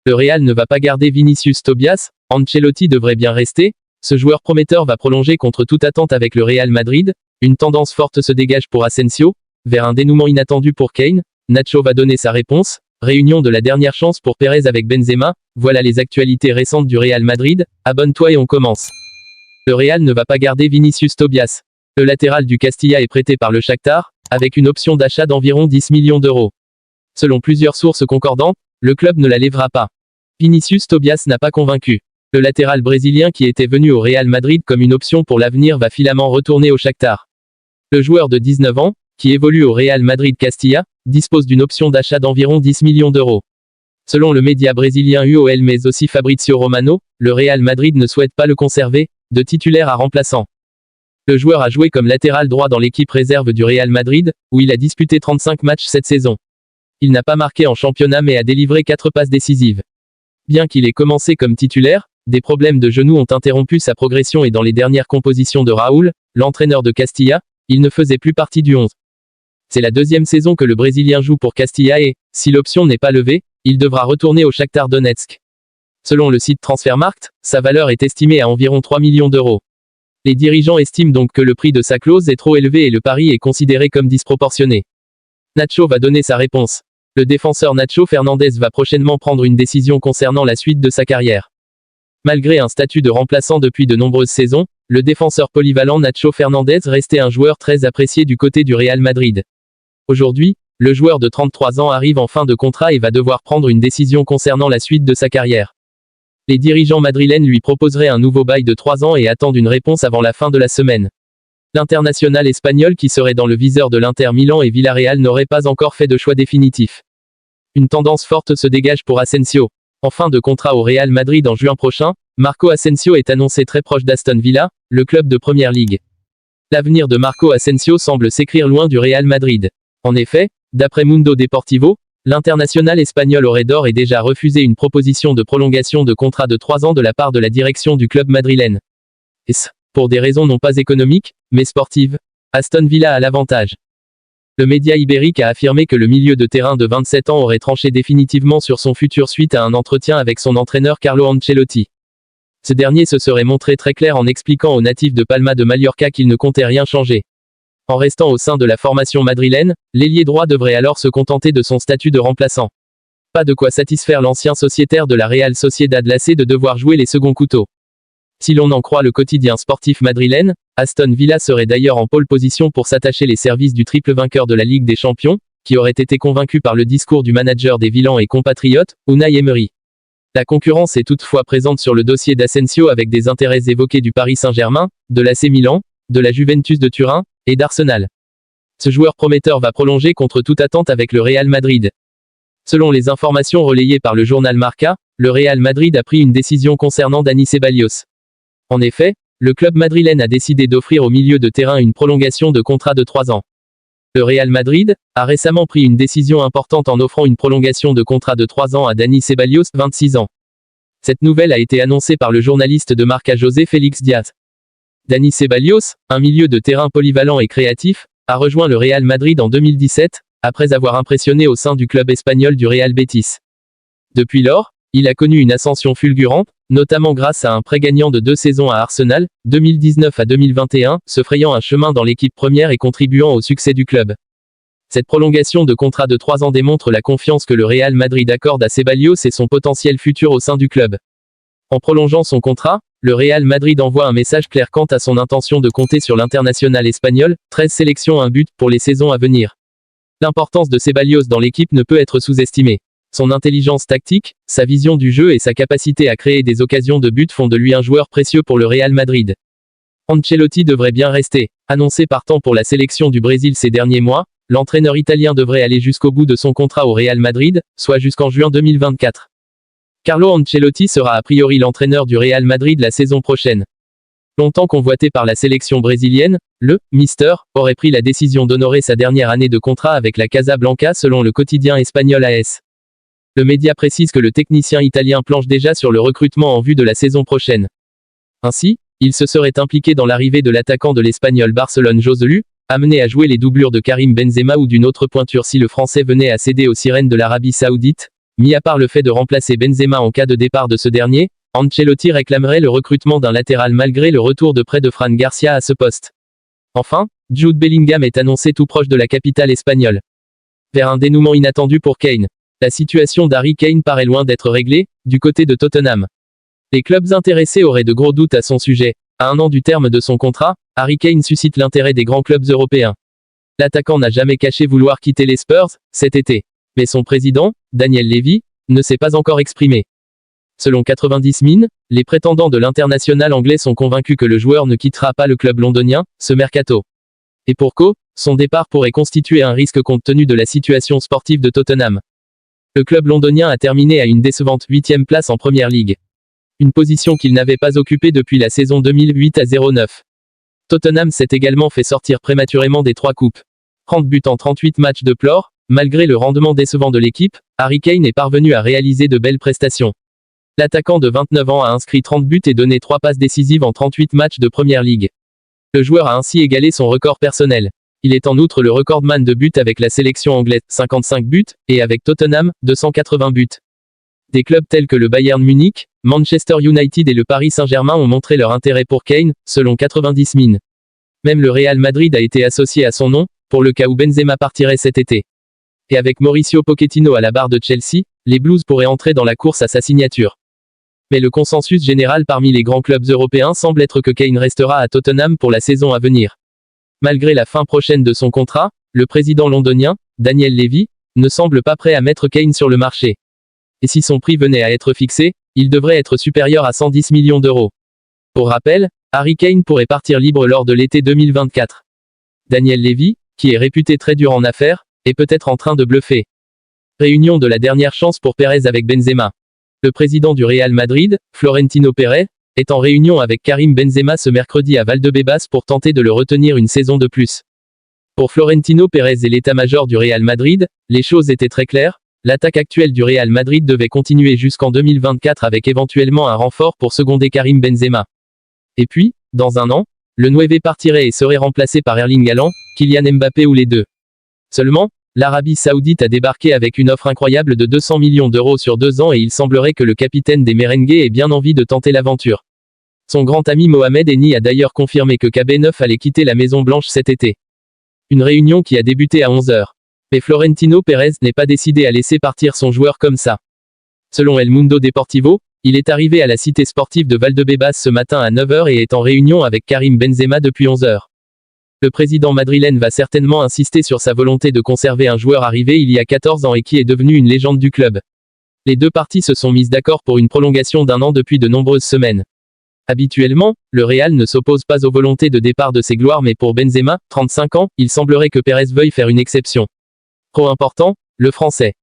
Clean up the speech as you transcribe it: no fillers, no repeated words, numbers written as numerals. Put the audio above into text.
Le Real ne va pas garder Vinicius Tobias, Ancelotti devrait bien rester. Ce joueur prometteur va prolonger contre toute attente avec le Real Madrid. Une tendance forte se dégage pour Asensio, vers un dénouement inattendu pour Kane. Nacho va donner sa réponse. Réunion de la dernière chance pour Pérez avec Benzema. Voilà les actualités récentes du Real Madrid. Abonne-toi et on commence. Le Real ne va pas garder Vinicius Tobias. Le latéral du Castilla est prêté par le Shakhtar, avec une option d'achat d'environ 10 millions d'euros. Selon plusieurs sources concordantes, le club ne la lèvera pas. Vinicius Tobias n'a pas convaincu. Le latéral brésilien qui était venu au Real Madrid comme une option pour l'avenir va finalement retourner au Shakhtar. Le joueur de 19 ans, qui évolue au Real Madrid Castilla, dispose d'une option d'achat d'environ 10 millions d'euros. Selon le média brésilien UOL mais aussi Fabrizio Romano, le Real Madrid ne souhaite pas le conserver, de titulaire à remplaçant. Le joueur a joué comme latéral droit dans l'équipe réserve du Real Madrid, où il a disputé 35 matchs cette saison. Il n'a pas marqué en championnat mais a délivré 4 passes décisives. Bien qu'il ait commencé comme titulaire, des problèmes de genoux ont interrompu sa progression et dans les dernières compositions de Raúl, l'entraîneur de Castilla, il ne faisait plus partie du 11. C'est la deuxième saison que le Brésilien joue pour Castilla et, si l'option n'est pas levée, il devra retourner au Shakhtar Donetsk. Selon le site Transfermarkt, sa valeur est estimée à environ 3 millions d'euros. Les dirigeants estiment donc que le prix de sa clause est trop élevé et le pari est considéré comme disproportionné. Nacho va donner sa réponse. Le défenseur Nacho Fernandez va prochainement prendre une décision concernant la suite de sa carrière. Malgré un statut de remplaçant depuis de nombreuses saisons, le défenseur polyvalent Nacho Fernandez restait un joueur très apprécié du côté du Real Madrid. Aujourd'hui, le joueur de 33 ans arrive en fin de contrat et va devoir prendre une décision concernant la suite de sa carrière. Les dirigeants madrilènes lui proposeraient un nouveau bail de 3 ans et attendent une réponse avant la fin de la semaine. L'international espagnol qui serait dans le viseur de l'Inter Milan et Villarreal n'aurait pas encore fait de choix définitif. Une tendance forte se dégage pour Asensio. En fin de contrat au Real Madrid en juin prochain, Marco Asensio est annoncé très proche d'Aston Villa, le club de Première Ligue. L'avenir de Marco Asensio semble s'écrire loin du Real Madrid. En effet, d'après Mundo Deportivo, l'international espagnol aurait d'ores et déjà refusé une proposition de prolongation de contrat de 3 ans de la part de la direction du club madrilène. Et ce, pour des raisons non pas économiques, mais sportives. Aston Villa a l'avantage. Le média ibérique a affirmé que le milieu de terrain de 27 ans aurait tranché définitivement sur son futur suite à un entretien avec son entraîneur Carlo Ancelotti. Ce dernier se serait montré très clair en expliquant aux natifs de Palma de Mallorca qu'il ne comptait rien changer. En restant au sein de la formation madrilène, l'ailier droit devrait alors se contenter de son statut de remplaçant. Pas de quoi satisfaire l'ancien sociétaire de la Real Sociedad lassé de devoir jouer les seconds couteaux. Si l'on en croit le quotidien sportif madrilène, Aston Villa serait d'ailleurs en pole position pour s'attacher les services du triple vainqueur de la Ligue des Champions, qui aurait été convaincu par le discours du manager des Villans et compatriotes, Unai Emery. La concurrence est toutefois présente sur le dossier d'Asensio avec des intérêts évoqués du Paris Saint-Germain, de l'AC Milan, de la Juventus de Turin, et d'Arsenal. Ce joueur prometteur va prolonger contre toute attente avec le Real Madrid. Selon les informations relayées par le journal Marca, le Real Madrid a pris une décision concernant Dani Ceballos. En effet, le club madrilène a décidé d'offrir au milieu de terrain une prolongation de contrat de 3 ans. Le Real Madrid a récemment pris une décision importante en offrant une prolongation de contrat de 3 ans à Dani Ceballos, 26 ans. Cette nouvelle a été annoncée par le journaliste de Marca José Félix Diaz. Dani Ceballos, un milieu de terrain polyvalent et créatif, a rejoint le Real Madrid en 2017, après avoir impressionné au sein du club espagnol du Real Betis. Depuis lors, il a connu une ascension fulgurante, notamment grâce à un prêt gagnant de 2 saisons à Arsenal, 2019 à 2021, se frayant un chemin dans l'équipe première et contribuant au succès du club. Cette prolongation de contrat de 3 ans démontre la confiance que le Real Madrid accorde à Ceballos et son potentiel futur au sein du club. En prolongeant son contrat, le Real Madrid envoie un message clair quant à son intention de compter sur l'international espagnol, 13 sélections, un but pour les saisons à venir. L'importance de Ceballos dans l'équipe ne peut être sous-estimée. Son intelligence tactique, sa vision du jeu et sa capacité à créer des occasions de but font de lui un joueur précieux pour le Real Madrid. Ancelotti devrait bien rester. Annoncé partant pour la sélection du Brésil ces derniers mois, l'entraîneur italien devrait aller jusqu'au bout de son contrat au Real Madrid, soit jusqu'en juin 2024. Carlo Ancelotti sera a priori l'entraîneur du Real Madrid la saison prochaine. Longtemps convoité par la sélection brésilienne, le « Mister » aurait pris la décision d'honorer sa dernière année de contrat avec la Casablanca selon le quotidien espagnol AS. Le média précise que le technicien italien planche déjà sur le recrutement en vue de la saison prochaine. Ainsi, il se serait impliqué dans l'arrivée de l'attaquant de l'Espagnol Barcelone Joselu, amené à jouer les doublures de Karim Benzema ou d'une autre pointure si le Français venait à céder aux sirènes de l'Arabie Saoudite, mis à part le fait de remplacer Benzema en cas de départ de ce dernier, Ancelotti réclamerait le recrutement d'un latéral malgré le retour de près de Fran Garcia à ce poste. Enfin, Jude Bellingham est annoncé tout proche de la capitale espagnole. Vers un dénouement inattendu pour Kane. La situation d'Harry Kane paraît loin d'être réglée, du côté de Tottenham. Les clubs intéressés auraient de gros doutes à son sujet. À un an du terme de son contrat, Harry Kane suscite l'intérêt des grands clubs européens. L'attaquant n'a jamais caché vouloir quitter les Spurs, cet été. Mais son président, Daniel Levy, ne s'est pas encore exprimé. Selon 90 Min, les prétendants de l'international anglais sont convaincus que le joueur ne quittera pas le club londonien, ce mercato. Et pour cause, son départ pourrait constituer un risque compte tenu de la situation sportive de Tottenham. Le club londonien a terminé à une décevante 8e place en Premier League. Une position qu'il n'avait pas occupée depuis la saison 2008-09. Tottenham s'est également fait sortir prématurément des 3 coupes. 30 buts en 38 matchs de plore, malgré le rendement décevant de l'équipe, Harry Kane est parvenu à réaliser de belles prestations. L'attaquant de 29 ans a inscrit 30 buts et donné 3 passes décisives en 38 matchs de Premier League. Le joueur a ainsi égalé son record personnel. Il est en outre le recordman de buts avec la sélection anglaise, 55 buts, et avec Tottenham, 280 buts. Des clubs tels que le Bayern Munich, Manchester United et le Paris Saint-Germain ont montré leur intérêt pour Kane, selon 90 Min. Même le Real Madrid a été associé à son nom, pour le cas où Benzema partirait cet été. Et avec Mauricio Pochettino à la barre de Chelsea, les Blues pourraient entrer dans la course à sa signature. Mais le consensus général parmi les grands clubs européens semble être que Kane restera à Tottenham pour la saison à venir. Malgré la fin prochaine de son contrat, le président londonien, Daniel Levy, ne semble pas prêt à mettre Kane sur le marché. Et si son prix venait à être fixé, il devrait être supérieur à 110 millions d'euros. Pour rappel, Harry Kane pourrait partir libre lors de l'été 2024. Daniel Levy, qui est réputé très dur en affaires, est peut-être en train de bluffer. Réunion de la dernière chance pour Pérez avec Benzema. Le président du Real Madrid, Florentino Pérez, est en réunion avec Karim Benzema ce mercredi à Valdebebas pour tenter de le retenir une saison de plus. Pour Florentino Pérez et l'état-major du Real Madrid, les choses étaient très claires, l'attaque actuelle du Real Madrid devait continuer jusqu'en 2024 avec éventuellement un renfort pour seconder Karim Benzema. Et puis, dans un an, le Nueve partirait et serait remplacé par Erling Haaland, Kylian Mbappé ou les deux. Seulement, l'Arabie Saoudite a débarqué avec une offre incroyable de 200 millions d'euros sur 2 ans et il semblerait que le capitaine des Merengues ait bien envie de tenter l'aventure. Son grand ami Mohamed Eni a d'ailleurs confirmé que KB9 allait quitter la Maison Blanche cet été. Une réunion qui a débuté à 11h. Mais Florentino Pérez n'est pas décidé à laisser partir son joueur comme ça. Selon El Mundo Deportivo, il est arrivé à la cité sportive de Valdebebas ce matin à 9h et est en réunion avec Karim Benzema depuis 11h. Le président madrilène va certainement insister sur sa volonté de conserver un joueur arrivé il y a 14 ans et qui est devenu une légende du club. Les deux parties se sont mises d'accord pour une prolongation d'1 an depuis de nombreuses semaines. Habituellement, le Real ne s'oppose pas aux volontés de départ de ses gloires mais pour Benzema, 35 ans, il semblerait que Pérez veuille faire une exception. Trop important, le français.